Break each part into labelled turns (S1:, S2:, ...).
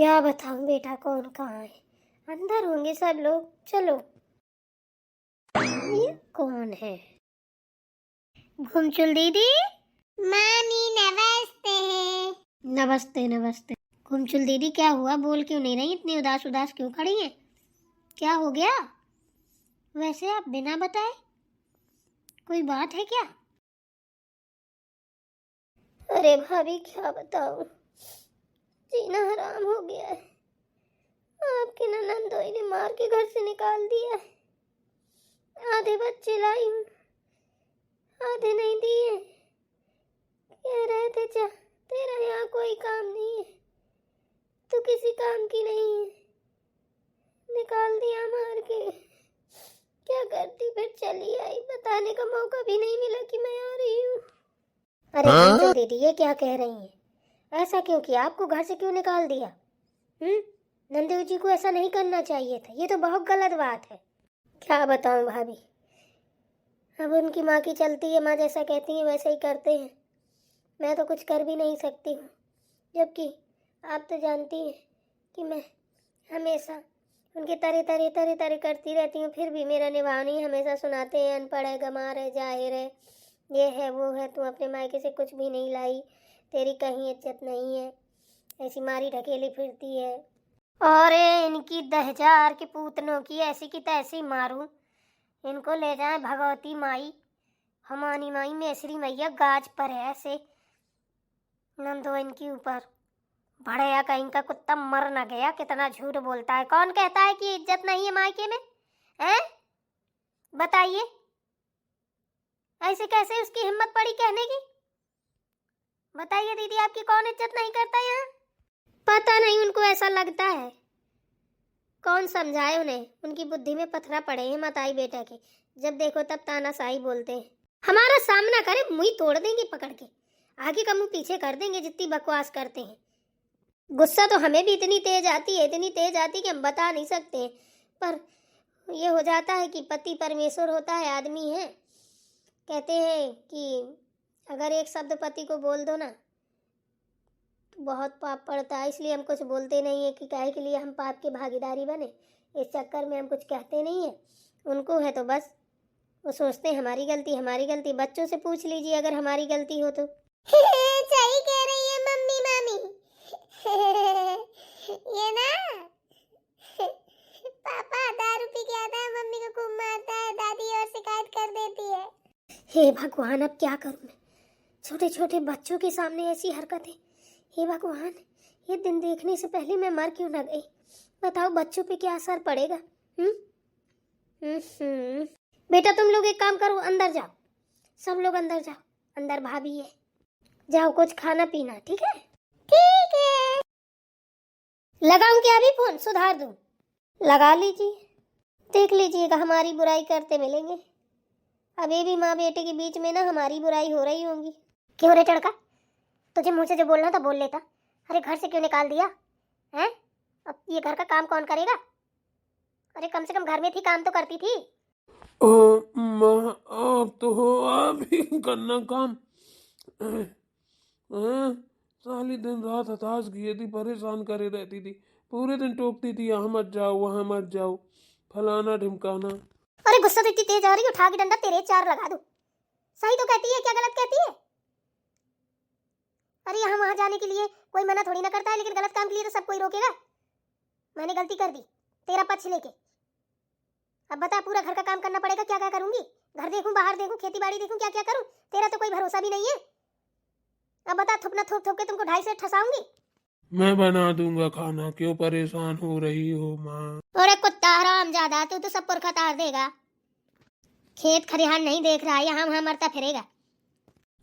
S1: क्या बताऊं बेटा, कौन कहाँ है? अंदर होंगे सब लोग। चलो, ये कौन है? घुमचुल दीदी।
S2: मामी नमस्ते।
S1: नमस्ते नमस्ते। घुमचुल दीदी, क्या हुआ? बोल क्यों नहीं रही? इतनी उदास उदास क्यों खड़ी हैं? क्या हो गया? वैसे आप बिना बताए, कोई बात है क्या? अरे भाभी, क्या बताऊं, जीना हराम हो गया है। आपकी ननंदोई ने मार के घर से निकाल दिया है। आधे बच्चे लाई हूँ, आधे नहीं दिए। कह रहे थे जा, तेरा यहाँ कोई काम नहीं है, तू किसी काम की नहीं है। निकाल दिया मार के। क्या करती, फिर चली आई। बताने का मौका भी नहीं मिला कि मैं आ रही हूँ। अरे घुमचुल दीदी, ये क्या कह रही हैं? ऐसा क्यों किया? आपको घर से क्यों निकाल दिया? नंदेव जी को ऐसा नहीं करना चाहिए था। ये तो बहुत गलत बात है। क्या बताऊं भाभी, अब उनकी माँ की चलती है। माँ जैसा कहती है वैसे ही करते हैं। मैं तो कुछ कर भी नहीं सकती हूँ, जबकि आप तो जानती हैं कि मैं हमेशा उनके तरह तरह तरह तरह करती रहती हूँ। फिर भी मेरा निभाव नहीं। हमेशा सुनाते हैं अनपढ़ है, गंवार है, जाहिर है, ये है वो है, तू अपने मायके से कुछ भी नहीं लाई, तेरी कहीं इज्जत नहीं है, ऐसी मारी ढकेली फिरती है। और इनकी 10,000 के पूतनों की ऐसी की तैसी मारूं। इनको ले जाए भगवती माई, हमानी माई, मेसरी मैया गाज पर है ऐसे नंदो इनके ऊपर। बढ़िया कहीं का कुत्ता मर न गया। कितना झूठ बोलता है। कौन कहता है कि इज्जत नहीं है मायके में? हैं? बताइए, ऐसे कैसे उसकी हिम्मत पड़ी कहने की? बताइए दीदी, आपकी कौन इज्जत नहीं करता यहाँ? पता नहीं, उनको ऐसा लगता है। कौन समझाए उन्हें? उनकी बुद्धि में पथरा पड़े हैं मताई बेटा के। जब देखो तब तानाशाही बोलते हैं। हमारा सामना करे, मुंह तोड़ देंगे पकड़ के, आगे का मुंह पीछे कर देंगे जितनी बकवास करते हैं। गुस्सा तो हमें भी इतनी तेज आती है, इतनी तेज आती है कि हम बता नहीं सकते हैं। पर ये हो जाता है कि पति परमेश्वर होता है, आदमी है। कहते हैं कि अगर एक शब्द पति को बोल दो ना तो बहुत पाप पड़ता है। इसलिए हम कुछ बोलते नहीं है कि काहे के लिए हम पाप के भागीदारी बने। इस चक्कर में हम कुछ कहते नहीं है। उनको है तो बस वो सोचते हैं हमारी गलती, हमारी गलती। बच्चों से पूछ लीजिए अगर हमारी गलती हो तो।
S2: सही कह रही है मम्मी मामी। ये ना पापा दारू पी के आता है, मम्मी को खूब मारता है, दादी और शिकायत कर देती है।
S1: हे भगवान, अब क्या करूं मैं? छोटे छोटे बच्चों के सामने ऐसी हरकतें। हे भगवान, ये दिन देखने से पहले मैं मर क्यों न गई? बताओ बच्चों पे क्या असर पड़ेगा? बेटा तुम लोग एक काम करो, अंदर जाओ, सब लोग अंदर जाओ। अंदर भाभी है, जाओ कुछ खाना पीना। ठीक है?
S2: ठीक है।
S1: लगाऊं क्या अभी फोन? सुधार दूं? लगा लीजिए, देख लीजिएगा हमारी बुराई करते मिलेंगे। अब ये भी माँ बेटे के बीच में ना हमारी बुराई हो रही होंगी। क्यों रे टड़का, तुझे मुंह से जो बोलना था बोल लेता। अरे घर से क्यों निकाल दिया है? अब ये घर का काम कौन करेगा? अरे कम से कम घर में थी, काम तो करती थी।
S3: माँ, आप तो हो, आप ही करना काम। साली दिन रात हताश किए थी, परेशान करे रहती थी, पूरे दिन टोकती थी, यहाँ मत जाओ वहाँ मत जाओ, फलाना ढिमकाना।
S1: अरे गुस्सा तो इतनी तेज आ रही, उठा के डंडा तेरे 4 लगा दूं। सही तो कहती है, क्या गलत कहती है? अरे यहाँ वहां जाने के लिए कोई मना थोड़ी ना करता है, लेकिन गलत काम के लिए तो सब कोई रोकेगा। मैंने गलती कर दी, तेरा पक्ष लेके। अब बता, पूरा घर का काम करना पड़ेगा, क्या क्या करूंगी? घर देखूं, बाहर देखूं, खेती बाड़ी देखूं, क्या क्या करूं? तेरा तो कोई भरोसा भी नहीं है। अब बता, थुपना थोप थोप के तुमको 2.5 से ठसाऊंगी।
S3: मैं बना दूंगा खाना, क्यों परेशान हो रही हो माँ?
S1: अरे कुत्ता हरामजादा, तू तो सब पुरखा तार देगा। खेत खरिहान नहीं देख रहा, यहाँ वहां मरता फिरेगा।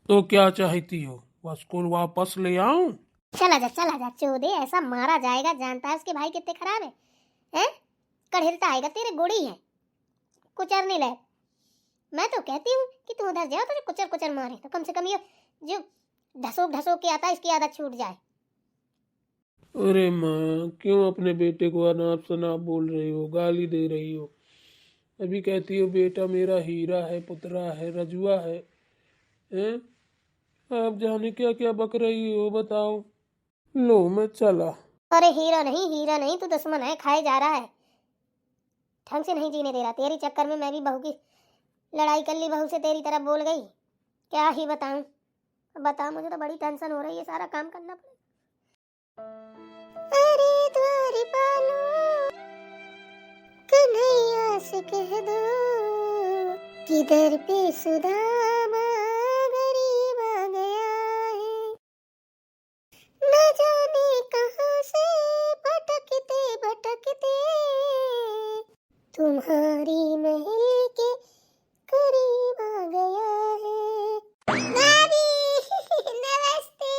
S3: तो क्या चाहती हो, स्कूल वापस ले आऊं?
S1: चला जा चोदे, ऐसा मारा जाएगा। जानता है उसके भाई कितने खराब है? कढ़ेरता आएगा, तेरे गोड़ी है कुचरने लग। मैं तो कहती हूँ कि तू उधर जाओ, तुझे कुचर कुचर मारे तो कम से कम ये जो ढसोक ढसोक के आता है इसकी आदत छूट जाए।
S3: अरे माँ, क्यों अपने बेटे को अनाप शनाप बोल रही हो, गाली दे रही हो? अभी कहती हो बेटा मेरा हीरा है, पुतरा है, रजुआ है। हैं? आप जाने क्या क्या बक रही हो, बताओ। लो मैं चला।
S1: अरे हीरा नहीं तू दुश्मन है, खाए जा रहा है, ढंग से नहीं जीने दे रहा। तेरी चक्कर में मैं भी बहू की लड़ाई कर ली, बहू से तेरी तरफ बोल गई। क्या ही बताऊं, बता, मुझे तो बड़ी टेंशन हो रही है, सारा काम करना पड़ेगा।
S2: अरे द्वार पालो कन्हैया से कह दो कि दर पे सुदामा गरीब आ गया है, न जाने कहां से भटकते भटकते तुम्हारी महल के करीब आ गया है। भाभी नमस्ते।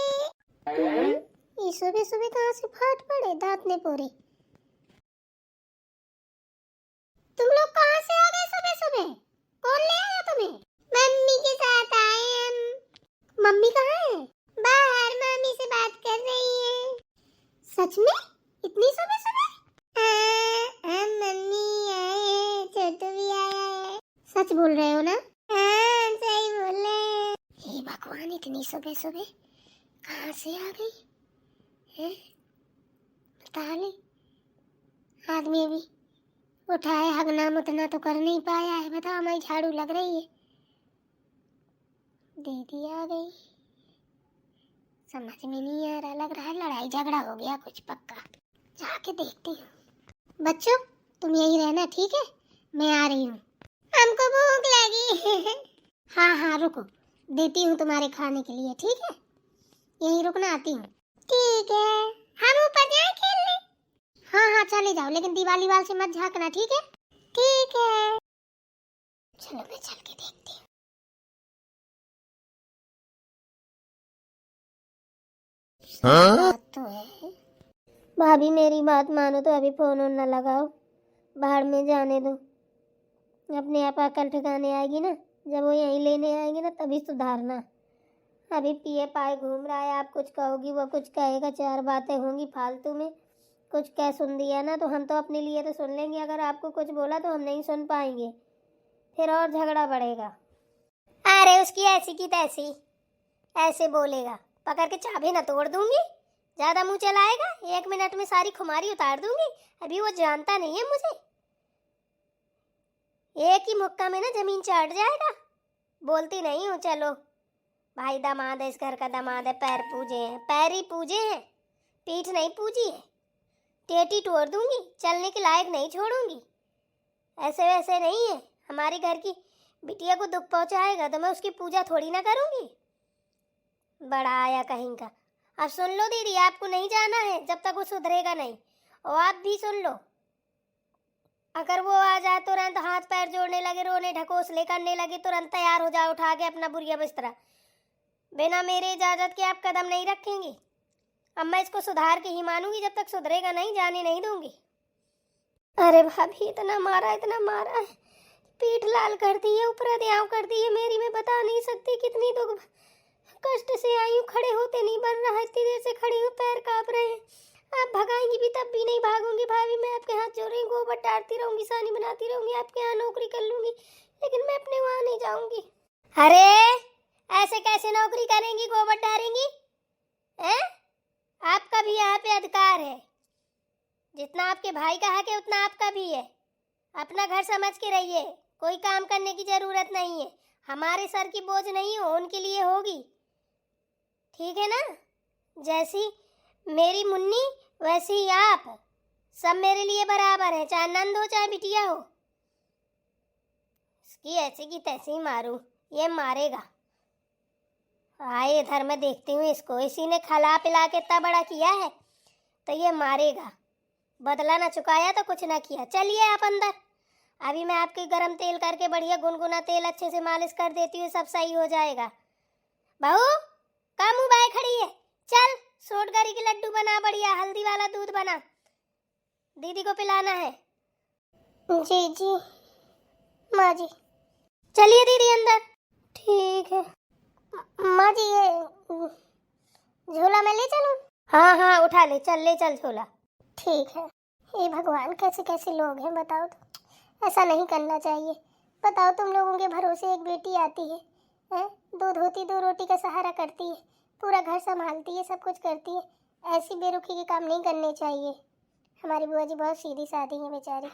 S2: ये सुबह सुबह कहाँ से फाट पड़े दांत ने पोरे। तुम लोग कहाँ से आ गए सुबह सुबह? कौन ले आया तुम्हें? मम्मी के साथ आए हम। मम्मी कहाँ है? बाहर मामी से बात कर रही है। सच में? इतनी सुबह सुबह? हम मम्मी आए हैं, छोटू भी आया है। सच बोल रहे हो ना? हाँ सही बोल रहे हैं। हे भगवान, इतनी सुबह सुबह कहाँ से आ गई है? बता ले, आदमी भी उठाए हगना मुतना तो कर नहीं पाया है। बता, हमारी झाड़ू लग रही है, दीदी आ गई। समझ में नहीं आ रहा, लग रहा है लड़ाई झगड़ा हो गया कुछ पक्का। जाके देखती हूँ। बच्चों तुम यही रहना, ठीक है? मैं आ रही हूँ। हमको भूख लगी। हाँ हाँ रुको, देती हूँ तुम्हारे खाने के लिए, ठीक है? यहीं रुकना, आती हूँ। ठीक है, हम ऊपर जाएं खेलने? हाँ हाँ चले जाओ, लेकिन दीवाली वाल से मत झांकना, ठीक है? ठीक है। चलो मैं चल के देखती हूँ। बात तो है।
S1: भाभी मेरी बात मानो तो अभी फोन ऑन न लगाओ, बाहर में जाने दो। अपने आप अकल ठिकाने आएगी ना, जब वो यहीं लेने आएंगे ना तभी सुधारना। अभी पिए पाए घूम रहा है, आप कुछ कहोगी वो कुछ कहेगा, चार बातें होंगी फालतू में। कुछ कह सुन दिया ना तो हम तो अपने लिए तो सुन लेंगे, अगर आपको कुछ बोला तो हम नहीं सुन पाएंगे, फिर और झगड़ा बढ़ेगा। अरे उसकी ऐसी की तैसी, ऐसे बोलेगा, पकड़ के चाबी न तोड़ दूंगी, ज्यादा मुंह चलाएगा 1 मिनट में सारी खुमारी उतार दूंगी। अभी वो जानता नहीं है मुझे, एक ही मुक्का में ना जमीन चाट जाएगा। बोलती नहीं हूँ, चलो भाई दामाद है, इस घर का दामाद है, पैर पूजे हैं, पैर ही पूजे हैं, पीठ नहीं पूजी है। टेटी तोड़ दूंगी, चलने के लायक नहीं छोड़ूंगी। ऐसे वैसे नहीं है, हमारे घर की बिटिया को दुख पहुंचाएगा तो मैं उसकी पूजा थोड़ी ना करूंगी। बड़ा आया कहीं का। अब सुन लो दीदी, आपको नहीं जाना है जब तक वो सुधरेगा नहीं, और आप भी सुन लो, अगर वो आ जाए तुरंत हाथ पैर जोड़ने लगे, रोने ढकोसले करने लगे, तुरंत तैयार हो जाओ, उठा के अपना बुरिया बिस्तरा। बिना मेरे इजाजत के आप कदम नहीं रखेंगी। अब मैं इसको सुधार के ही मानूंगी, जब तक सुधरेगा नहीं जाने नहीं दूंगी। अरे भाभी इतना मारा है, पीठ लाल कर दी है, ऊपर देव कर दी है मेरी, मैं बता नहीं सकती कितनी दुख कष्ट से आई हूँ, खड़े होते नहीं बन रहा है, इतनी देर से खड़ी हूँ, पैर कांप रहे हैं। आप भगाएंगी भी तब भी नहीं भागूंगी भाभी, मैं आपके हाथ जोड़ रही हूँ, गोबर डालती रहूंगी, सानी बनाती रहूंगी, आपके यहाँ नौकरी कर लूंगी, लेकिन मैं अपने वहाँ नहीं जाऊंगी। अरे ऐसे कैसे नौकरी करेंगी, गोबर डालेंगी हैं? आपका भी यहाँ पे अधिकार है, जितना आपके भाई का हक है उतना आपका भी है। अपना घर समझ के रहिए, कोई काम करने की जरूरत नहीं है, हमारे सर की बोझ नहीं हो, उनके लिए होगी, ठीक है ना? जैसी मेरी मुन्नी वैसे ही आप, सब मेरे लिए बराबर है, चाहे नंद हो चाहे बिटिया हो। इसकी ऐसी की तैसी मारूं, ये मारेगा। आए इधर मैं देखती हूँ इसको, इसी ने खिला पिला के इतना बड़ा किया है तो ये मारेगा। बदला ना चुकाया तो कुछ ना किया। चलिए आप अंदर, अभी मैं आपके गरम तेल करके बढ़िया गुनगुना तेल अच्छे से मालिश कर देती हूँ, सब सही हो जाएगा। बहू कहाँ मुँह बाय खड़ी है, चल सोटगरी के लड्डू बना, बढ़िया हल्दी वाला दूध बना, दीदी को पिलाना है।
S2: जी जी माँ जी।
S1: चलिए दीदी अंदर। ठीक है
S2: माँ जी, ये झोला मैं ले चलूं?
S1: हाँ हाँ उठा ले, चल ले चल झोला।
S2: ठीक है। हे भगवान, कैसे कैसे लोग हैं बताओ तो, ऐसा नहीं करना चाहिए। बताओ, तुम लोगों के भरोसे एक बेटी आती है, हैं? 2 धोती 2 रोटी का सहारा करती है, पूरा घर संभालती है, सब कुछ करती है, ऐसी बेरुखी के काम नहीं करने चाहिए। हमारी बुआ जी बहुत सीधी सादी हैं बेचारी।